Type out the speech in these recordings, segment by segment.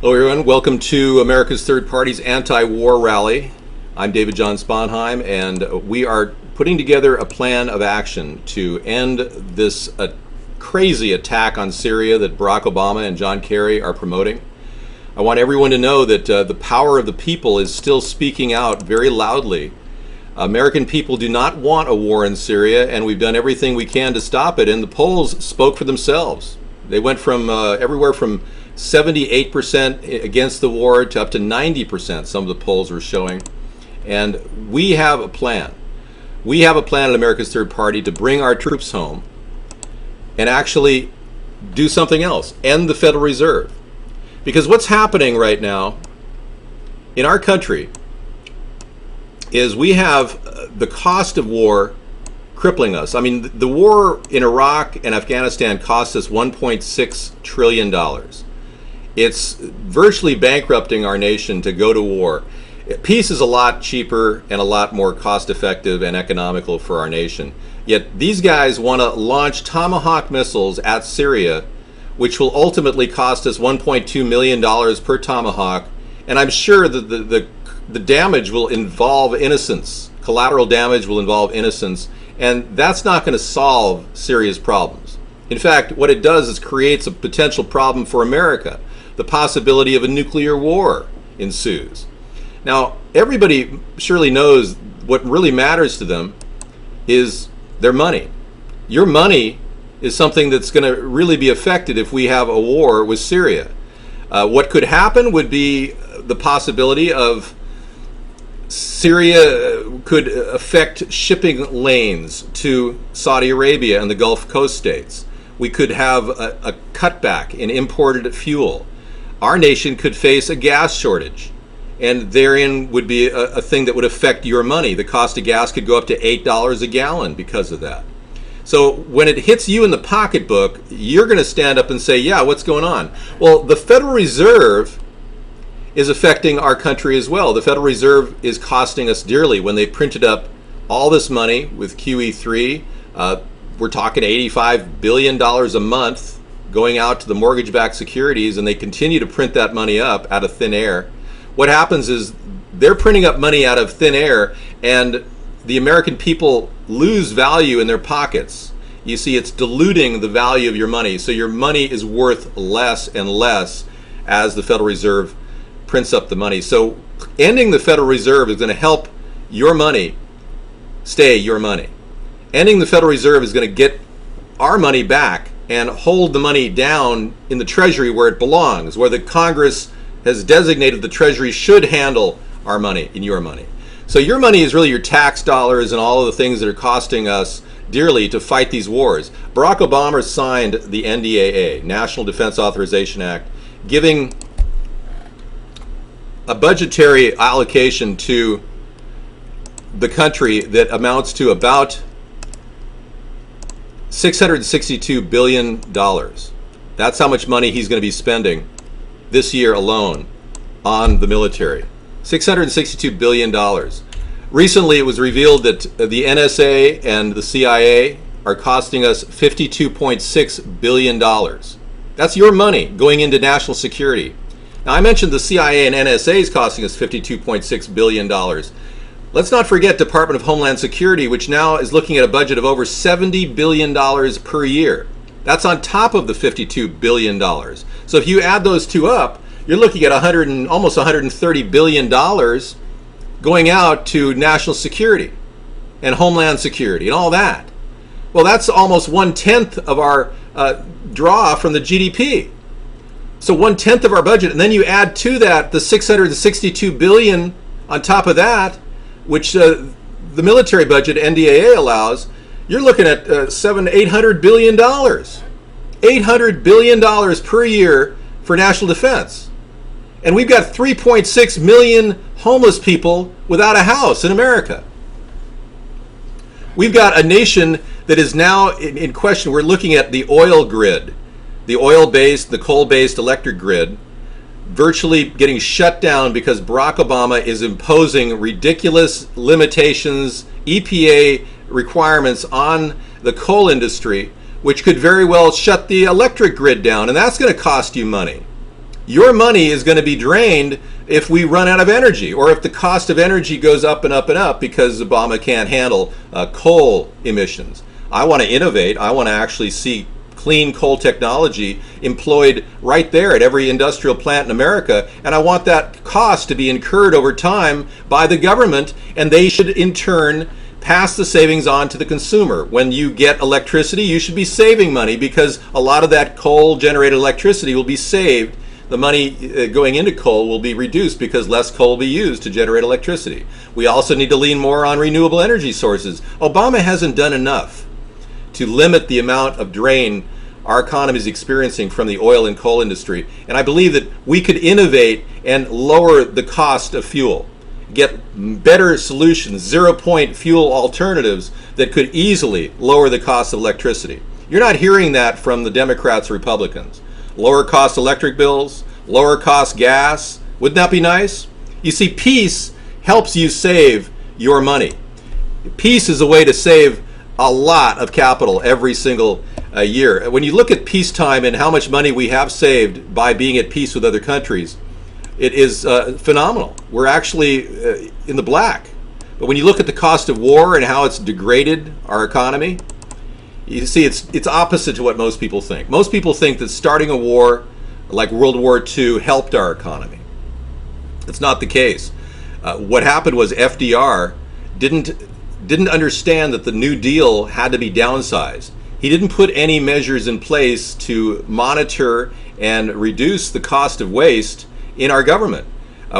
Hello everyone, welcome to America's Third Party's anti-war rally. I'm David John Sponheim, and we are putting together a plan of action to end this crazy attack on Syria that Barack Obama and John Kerry are promoting. I want everyone to know that the power of the people is still speaking out very loudly. American people do not want a war in Syria, and we've done everything we can to stop it, and the polls spoke for themselves. They went from everywhere from 78% against the war to up to 90%, some of the polls were showing. And we have a plan. We have a plan at America's Third Party to bring our troops home and actually do something else, end the Federal Reserve. Because what's happening right now in our country is we have the cost of war crippling us. I mean, the war in Iraq and Afghanistan cost us $1.6 trillion. It's virtually bankrupting our nation to go to war. Peace is a lot cheaper and a lot more cost effective and economical for our nation. Yet these guys want to launch Tomahawk missiles at Syria, which will ultimately cost us $1.2 million per Tomahawk. And I'm sure that the damage will involve innocents. Collateral damage will involve innocents. And that's not going to solve Syria's problems. In fact, what it does is creates a potential problem for America. The possibility of a nuclear war ensues. Now, everybody surely knows what really matters to them is their money. Your money is something that's going to really be affected if we have a war with Syria. What could happen would be the possibility of Syria could affect shipping lanes to Saudi Arabia and the Gulf Coast states. We could have a cutback in imported fuel. Our nation could face a gas shortage, and therein would be a thing that would affect your money. The cost of gas could go up to $8 a gallon because of that. So when it hits you in the pocketbook, you're going to stand up and say, yeah, what's going on? Well, the Federal Reserve is affecting our country as well. The Federal Reserve is costing us dearly. When they printed up all this money with QE3, we're talking $85 billion a month going out to the mortgage-backed securities, and they continue to print that money up out of thin air. What happens is they're printing up money out of thin air, and the American people lose value in their pockets. You see, it's diluting the value of your money, so your money is worth less and less as the Federal Reserve prints up the money. So ending the Federal Reserve is going to help your money stay your money. Ending the Federal Reserve is going to get our money back and hold the money down in the Treasury where it belongs, where the Congress has designated the Treasury should handle our money and your money. So your money is really your tax dollars and all of the things that are costing us dearly to fight these wars. Barack Obama signed the NDAA, National Defense Authorization Act, giving a budgetary allocation to the country that amounts to about $662 billion. That's how much money he's going to be spending this year alone on the military. $662 billion. Recently, it was revealed that the NSA and the CIA are costing us $52.6 billion. That's your money going into national security. Now, I mentioned the CIA and NSA is costing us $52.6 billion. Let's not forget Department of Homeland Security, which now is looking at a budget of over $70 billion per year. That's on top of the $52 billion. So if you add those two up, you're looking at almost $130 billion going out to national security and homeland security and all that. Well, that's almost 1/10 of our draw from the GDP. So 1/10 of our budget, and then you add to that the $662 billion on top of that, which the military budget NDAA allows. You're looking at $800 billion, $800 billion per year for national defense, and we've got 3.6 million homeless people without a house in America. We've got a nation that is now in question. We're looking at the oil grid, the oil-based, the coal-based electric grid, virtually getting shut down because Barack Obama is imposing ridiculous limitations, EPA requirements on the coal industry, which could very well shut the electric grid down, and that's going to cost you money. Your money is going to be drained if we run out of energy, or if the cost of energy goes up and up and up because Obama can't handle coal emissions. I want to innovate. I want to actually see clean coal technology employed right there at every industrial plant in America, and I want that cost to be incurred over time by the government, and they should in turn pass the savings on to the consumer. When you get electricity, you should be saving money, because a lot of that coal generated electricity will be saved. The money going into coal will be reduced because less coal will be used to generate electricity. We also need to lean more on renewable energy sources. Obama hasn't done enough to limit the amount of drain our economy is experiencing from the oil and coal industry. And I believe that we could innovate and lower the cost of fuel, get better solutions, zero-point fuel alternatives that could easily lower the cost of electricity. You're not hearing that from the Democrats or Republicans. Lower cost electric bills, lower cost gas. Wouldn't that be nice? You see, peace helps you save your money. Peace is a way to save a lot of capital every single year. When you look at peacetime and how much money we have saved by being at peace with other countries, it is phenomenal. We're actually in the black. But when you look at the cost of war and how it's degraded our economy, you see it's opposite to what most people think. Most people think that starting a war like World War II helped our economy. It's not the case. What happened was FDR didn't understand that the New Deal had to be downsized. He didn't put any measures in place to monitor and reduce the cost of waste in our government.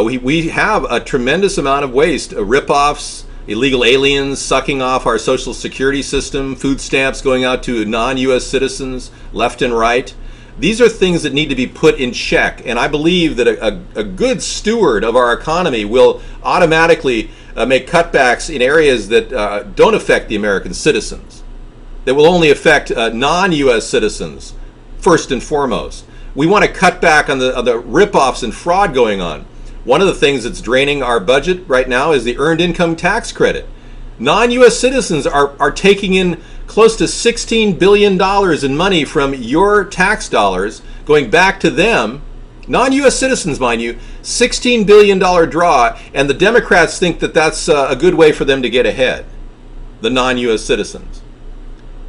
We have a tremendous amount of waste, rip-offs, illegal aliens sucking off our social security system, food stamps going out to non-U.S. citizens left and right. These are things that need to be put in check, and I believe that a good steward of our economy will automatically make cutbacks in areas that don't affect the American citizens, that will only affect non-U.S. citizens first and foremost. We want to cut back on the rip-offs and fraud going on. One of the things that's draining our budget right now is the Earned Income Tax Credit. Non-U.S. citizens are taking in close to $16 billion in money from your tax dollars going back to them. Non-U.S. citizens, mind you, $16 billion draw, and the Democrats think that that's a good way for them to get ahead, the non-U.S. citizens.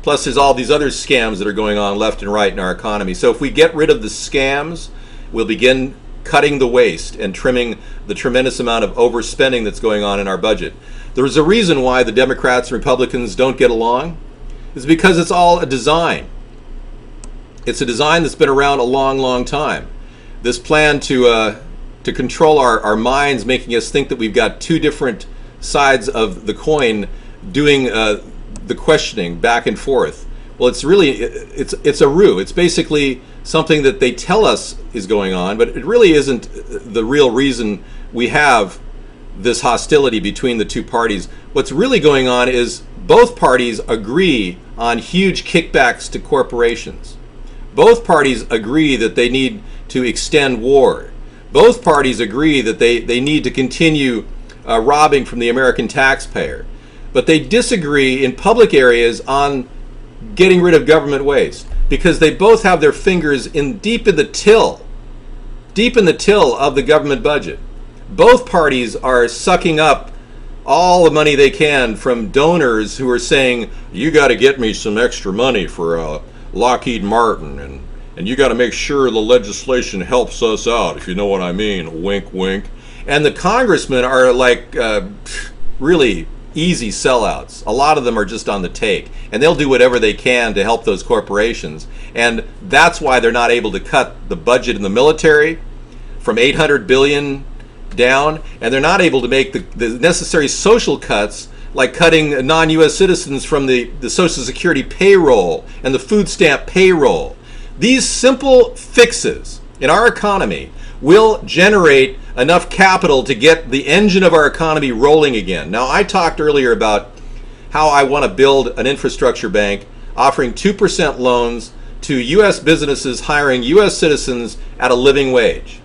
Plus, there's all these other scams that are going on left and right in our economy. So if we get rid of the scams, we'll begin cutting the waste and trimming the tremendous amount of overspending that's going on in our budget. There's a reason why the Democrats and Republicans don't get along. It's because it's all a design. It's a design that's been around a long, long time. This plan to control our minds, making us think that we've got two different sides of the coin doing the questioning back and forth. Well, it's really, it's a ruse. It's basically something that they tell us is going on, but it really isn't the real reason we have this hostility between the two parties. What's really going on is both parties agree on huge kickbacks to corporations. Both parties agree that they need to extend war. Both parties agree that they need to continue robbing from the American taxpayer. But they disagree in public areas on getting rid of government waste, because they both have their fingers deep in the till of the government budget. Both parties are sucking up all the money they can from donors who are saying, you got to get me some extra money for Lockheed Martin, and you got to make sure the legislation helps us out, if you know what I mean, wink wink. And the congressmen are like really easy sellouts. A lot of them are just on the take, and they'll do whatever they can to help those corporations. And that's why they're not able to cut the budget in the military from $800 billion down, and they're not able to make the necessary social cuts, like cutting non-U.S. citizens from the Social Security payroll and the food stamp payroll. These simple fixes in our economy will generate enough capital to get the engine of our economy rolling again. Now, I talked earlier about how I want to build an infrastructure bank offering 2% loans to U.S. businesses hiring U.S. citizens at a living wage.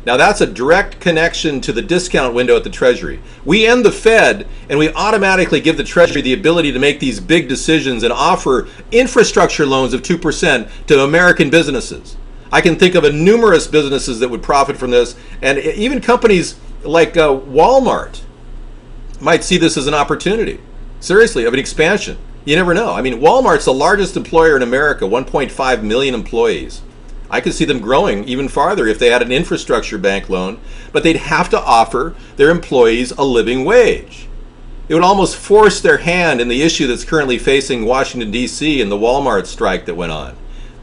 Now, that's a direct connection to the discount window at the Treasury. We end the Fed, and we automatically give the Treasury the ability to make these big decisions and offer infrastructure loans of 2% to American businesses. I can think of numerous businesses that would profit from this, and even companies like Walmart might see this as an opportunity, seriously, of an expansion. You never know. I mean, Walmart's the largest employer in America, 1.5 million employees. I could see them growing even farther if they had an infrastructure bank loan, but they'd have to offer their employees a living wage. It would almost force their hand in the issue that's currently facing Washington, D.C. and the Walmart strike that went on.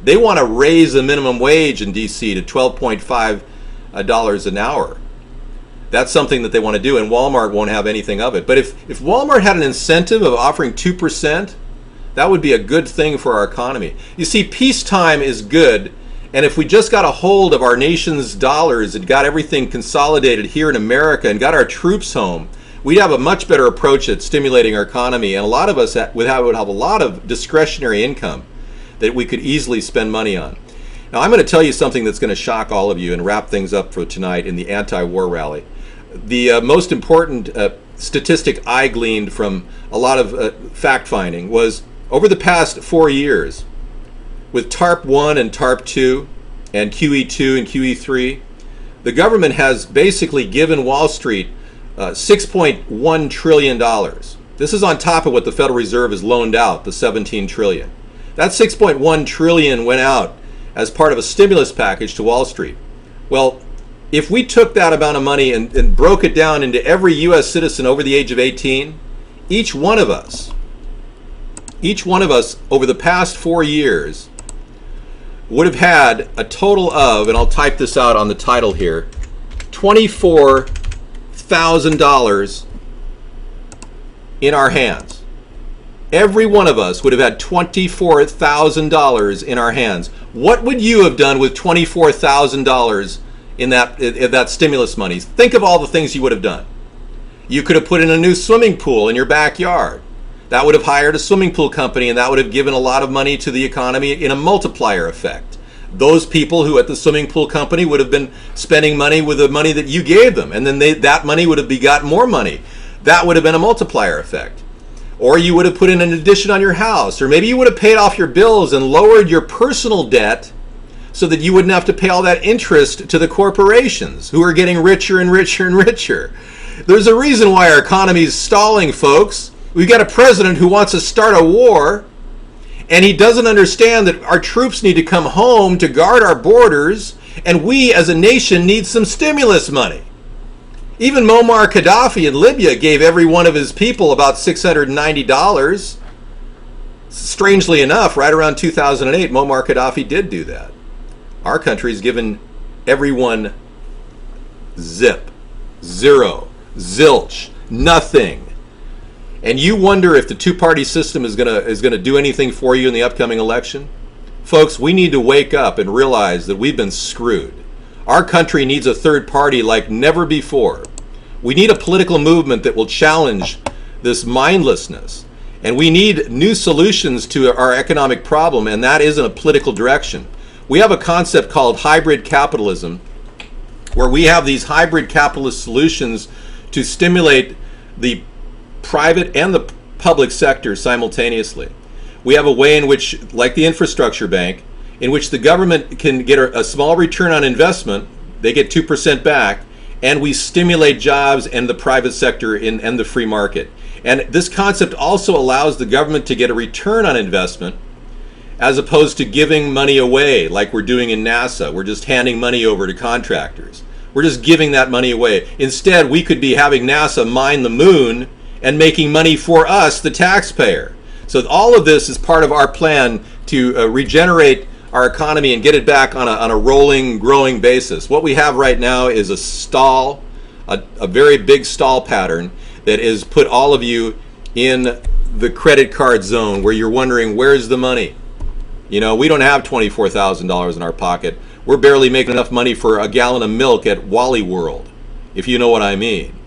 They want to raise the minimum wage in D.C. to $12.5 an hour. That's something that they want to do, and Walmart won't have anything of it. But if Walmart had an incentive of offering 2%, that would be a good thing for our economy. You see, peacetime is good, and if we just got a hold of our nation's dollars and got everything consolidated here in America and got our troops home, we'd have a much better approach at stimulating our economy, and a lot of us would have a lot of discretionary income that we could easily spend money on. Now, I'm going to tell you something that's going to shock all of you and wrap things up for tonight in the anti-war rally. The most important statistic I gleaned from a lot of fact-finding was over the past 4 years, with TARP 1 and TARP 2 and QE 2 and QE 3, the government has basically given Wall Street $6.1 trillion. This is on top of what the Federal Reserve has loaned out, the $17 trillion. That $6.1 trillion went out as part of a stimulus package to Wall Street. Well, if we took that amount of money and broke it down into every U.S. citizen over the age of 18, each one of us over the past 4 years would have had a total of, and I'll type this out on the title here, $24,000 in our hands. Every one of us would have had $24,000 in our hands. What would you have done with $24,000 in that stimulus money? Think of all the things you would have done. You could have put in a new swimming pool in your backyard. That would have hired a swimming pool company, and that would have given a lot of money to the economy in a multiplier effect. Those people who at the swimming pool company would have been spending money with the money that you gave them, and then that money would have begot more money. That would have been a multiplier effect. Or you would have put in an addition on your house, or maybe you would have paid off your bills and lowered your personal debt so that you wouldn't have to pay all that interest to the corporations who are getting richer and richer and richer. There's a reason why our economy is stalling, folks. We've got a president who wants to start a war, and he doesn't understand that our troops need to come home to guard our borders, and we as a nation need some stimulus money. Even Muammar Gaddafi in Libya gave every one of his people about $690. Strangely enough, right around 2008, Muammar Gaddafi did do that. Our country's given everyone zip, zero, zilch, nothing. And you wonder if the two-party system is gonna do anything for you in the upcoming election? Folks, we need to wake up and realize that we've been screwed. Our country needs a third party like never before. We need a political movement that will challenge this mindlessness. And we need new solutions to our economic problem, and that isn't a political direction. We have a concept called hybrid capitalism, where we have these hybrid capitalist solutions to stimulate the private and the public sector simultaneously. We have a way in which, like the infrastructure bank, in which the government can get a small return on investment, they get 2% back, and we stimulate jobs and the private sector and the free market. And this concept also allows the government to get a return on investment as opposed to giving money away like we're doing in NASA. We're just handing money over to contractors. We're just giving that money away. Instead, we could be having NASA mine the moon and making money for us, the taxpayer. So all of this is part of our plan to regenerate our economy and get it back on a rolling, growing basis. What we have right now is a stall, a very big stall pattern that has put all of you in the credit card zone where you're wondering, where's the money? You know, we don't have $24,000 in our pocket. We're barely making enough money for a gallon of milk at Wally World, if you know what I mean.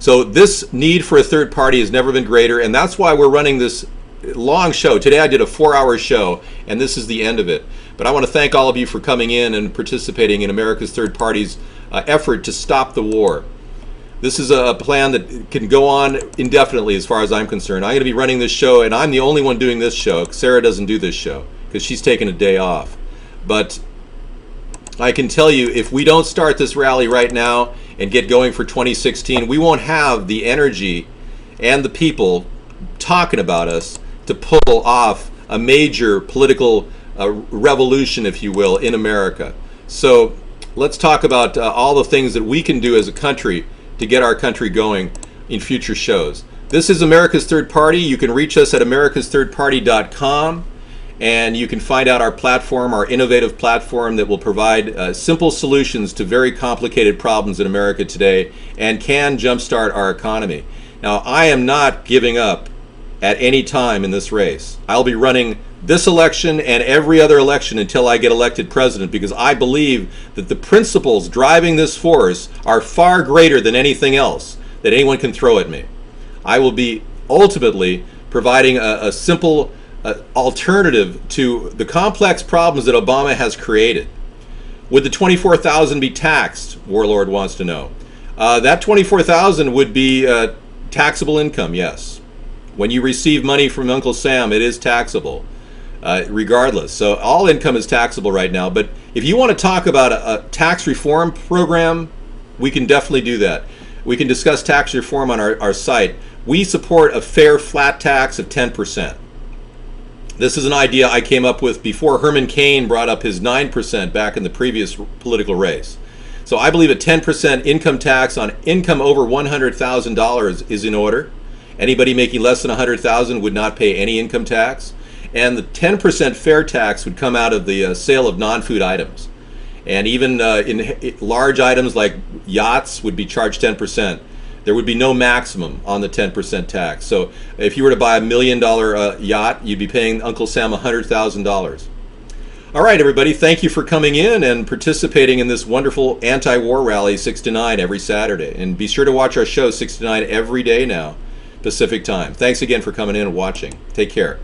So this need for a third party has never been greater, and that's why we're running this long show. Today I did a 4-hour show, and this is the end of it. But I want to thank all of you for coming in and participating in America's Third Party's effort to stop the war. This is a plan that can go on indefinitely as far as I'm concerned. I'm going to be running this show, and I'm the only one doing this show. Sarah doesn't do this show because she's taking a day off. But I can tell you, if we don't start this rally right now and get going for 2016, we won't have the energy and the people talking about us to pull off a major political revolution, if you will, in America. So let's talk about all the things that we can do as a country to get our country going in future shows. This is America's Third Party. You can reach us at americasthirdparty.com, and you can find out our platform, our innovative platform that will provide simple solutions to very complicated problems in America today and can jumpstart our economy. Now, I am not giving up at any time in this race. I'll be running this election and every other election until I get elected president, because I believe that the principles driving this force are far greater than anything else that anyone can throw at me. I will be ultimately providing a simple alternative to the complex problems that Obama has created. Would the 24,000 be taxed? Warlord wants to know. That 24,000 would be taxable income, yes. When you receive money from Uncle Sam, it is taxable, regardless. So all income is taxable right now. But if you want to talk about a tax reform program, we can definitely do that. We can discuss tax reform on our site. We support a fair flat tax of 10%. This is an idea I came up with before Herman Cain brought up his 9% back in the previous political race. So I believe a 10% income tax on income over $100,000 is in order. Anybody making less than $100,000 would not pay any income tax. And the 10% fair tax would come out of the sale of non-food items. And even in large items like yachts would be charged 10%. There would be no maximum on the 10% tax. So if you were to buy $1 million yacht, you'd be paying Uncle Sam $100,000. All right, everybody, thank you for coming in and participating in this wonderful anti-war rally 6 to 9 every Saturday. And be sure to watch our show 6 to 9 every day now, Pacific time. Thanks again for coming in and watching. Take care.